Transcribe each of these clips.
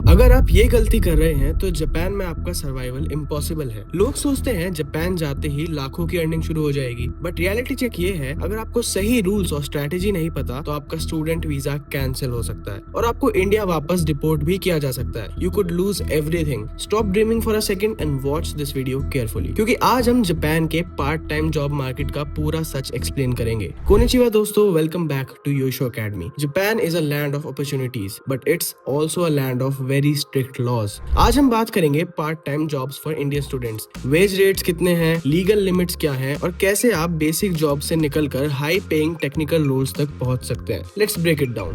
अगर आप ये गलती कर रहे हैं तो जापान में आपका सर्वाइवल इम्पॉसिबल है। लोग सोचते हैं जापान जाते ही लाखों की अर्निंग शुरू हो जाएगी, बट रियलिटी चेक ये है, अगर आपको सही रूल्स और स्ट्रेटेजी नहीं पता तो आपका स्टूडेंट वीजा कैंसिल हो सकता है और आपको इंडिया वापस डिपोर्ट भी किया जा सकता है। You could loose everything. Stop dreaming for a second and watch this video carefully, क्योंकि आज हम जापान के पार्ट टाइम जॉब मार्केट का पूरा सच एक्सप्लेन करेंगे। कोनिचिवा दोस्तों, welcome back to Yosho academy. Japan is a land of opportunities, but it's also a land of very strict laws. आज हम बात करेंगे part time jobs for Indian students. Wage rates कितने हैं, लीगल लिमिट्स क्या हैं और कैसे आप बेसिक जॉब से निकलकर हाई पेइंग टेक्निकल रोल्स तक पहुंच सकते हैं। Let's break it down.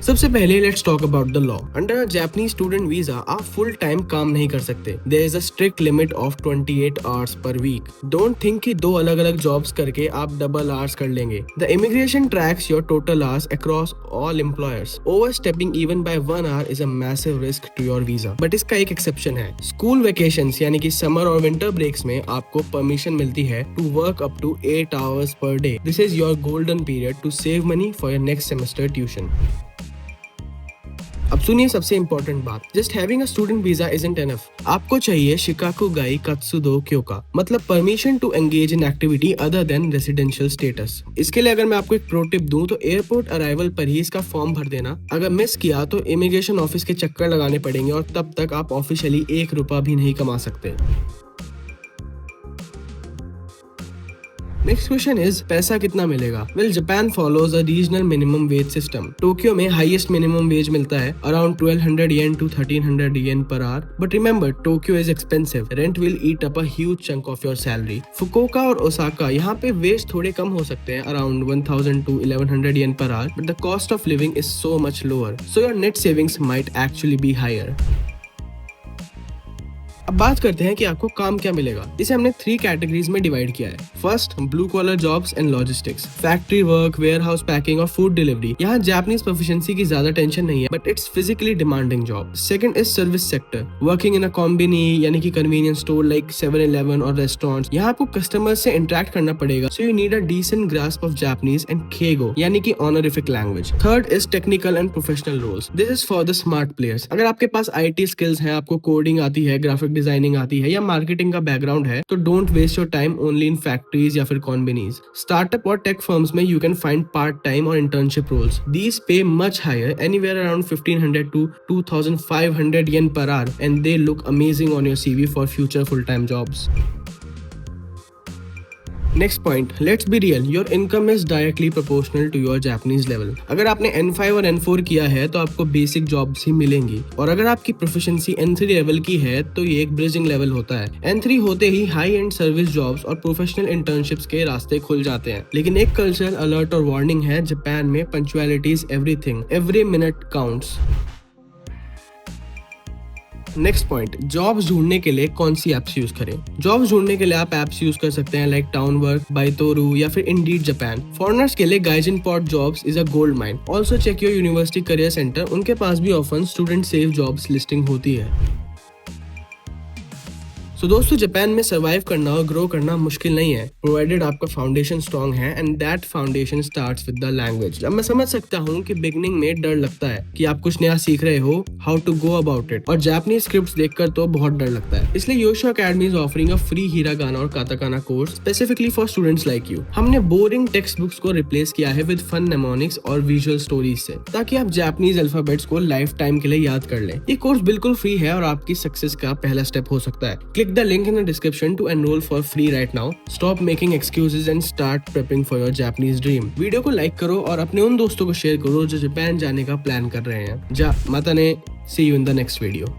सबसे पहले let's talk about the law. Under Japanese student visa आप फुल टाइम काम नहीं कर सकते। There is a strict limit of 28 hours per week. Don't think कि दो अलग अलग जॉब्स करके आप डबल आवर्स कर लेंगे। The immigration tracks your total hours across all employers. Overstepping even by 1 hour is a massive risk to your visa. But इसका एक एक्सेप्शन है। स्कूल वेकेशंस यानी कि समर और विंटर ब्रेक्स में आपको परमिशन मिलती है to work up to 8 hours per day. This is your golden period to save money for your next semester tuition. अब सुनिए सबसे इम्पोर्टेंट बात, just having a student visa isn't enough. आपको चाहिए शिकाकु गाई कत्सुदो क्योका, मतलब permission to engage in activity other than residential status. इसके लिए अगर मैं आपको एक प्रो टिप दूं तो एयरपोर्ट अराइवल पर ही इसका फॉर्म भर देना। अगर मिस किया तो इमिग्रेशन ऑफिस के चक्कर लगाने पड़ेंगे और तब तक आप ऑफिशियली 1 रुपया भी नहीं कमा सकते। नेक्स्ट क्वेश्चन इज पैसा कितना मिलेगा? Well, Japan follows a regional minimum wage system. Tokyo में हाईएस्ट मिनिमम वेज मिलता है around 1200 yen to 1300 yen per hour. But remember, Tokyo is expensive. Rent will eat up a huge chunk of your salary. Fukuoka और Osaka यहाँ पे veg थोड़े कम हो सकते हैं, around 1000 to 1100 yen per hour, but the cost of living is so much lower, so your net savings might actually be higher. अब बात करते हैं कि आपको काम क्या मिलेगा। इसे हमने 3 कैटेगरीज में डिवाइड किया है। First, blue collar jobs and logistics, factory work, warehouse packing और फूड डिलीवरी। यहाँ जापानीज प्रोफिशिएंसी की ज्यादा टेंशन नहीं है, but it's physically demanding job. Second is service sector, working in a कॉम्बिनी यानी कि कन्वीनियंस स्टोर लाइक 7-Eleven और रेस्टोरेंट्स। यहाँ आपको कस्टमर से इंटरेक्ट करना पड़ेगा, so you need a decent grasp of Japanese and केगो यानी कि honorific language. Third is technical and professional roles. This is for the smart players. अगर आपके पास IT स्किल्स हैं, आपको कोडिंग आती है, ग्राफिक डिजाइनिंग आती है या मार्केटिंग का बैकग्राउंड है, तो don't waste your time only in factories या फिर कॉम्बिनीज। स्टार्टअप और टेक फर्म्स में you can find part time और internship roles. These pay much higher, anywhere around 1500 to 2500 yen per hour, and they look amazing on your CV for future full time jobs. Next point, let's be real, your income is directly proportional to your Japanese level. अगर आपने N5 और N4 किया है तो आपको basic jobs ही मिलेंगी, और अगर आपकी प्रोफिशिएंसी N3 लेवल की है तो ये एक ब्रिजिंग लेवल होता है। N3 होते ही हाई एंड सर्विस जॉब्स और प्रोफेशनल इंटर्नशिप्स के रास्ते खुल जाते हैं। लेकिन एक कल्चरल अलर्ट और वार्निंग है, जापान में punctuality is everything, every minute counts. Next point, jobs ढूंढने के लिए कौन सी एप्स यूज करें? जॉब्स ढूंढने के लिए आप एप्स यूज कर सकते हैं लाइक टाउनवर्क, बाइतोरू या फिर इंडीड जापान। फॉरेनर्स के लिए GaijinPot jobs is a gold mine. Also check your university career centre, उनके पास भी often student safe jobs listing होती है। तो दोस्तों, जापान में सर्वाइव करना और ग्रो करना मुश्किल नहीं है, प्रोवाइडेड आपका फाउंडेशन स्ट्रॉन्ग है, and that foundation starts with the language. अब मैं समझ सकता हूँ कि बिगनिंग में डर लगता है कि आप कुछ नया सीख रहे हो, how to go about it, और जापानीज स्क्रिप्ट्स देखकर तो बहुत डर लगता है। इसलिए Yosho academy is offering a free हिरागाना और काताकाना course specifically for students like you. हमने बोरिंग टेक्स्ट बुक्स को रिप्लेस किया है विद फन नेमोनिक्स और विजुअल स्टोरीज से, ताकि आप जापानीज अल्फाबेट्स को लाइफ टाइम के लिए याद कर लें। ये कोर्स बिल्कुल फ्री है और आपकी सक्सेस का पहला स्टेप हो सकता है। Click the link in the description to enroll for free right now. Stop making excuses and start prepping for your Japanese dream. Video को लाइक करो और अपने उन दोस्तों को शेयर करो जो जापान जाने का प्लान कर रहे हैं। माता ने, see you in the next video.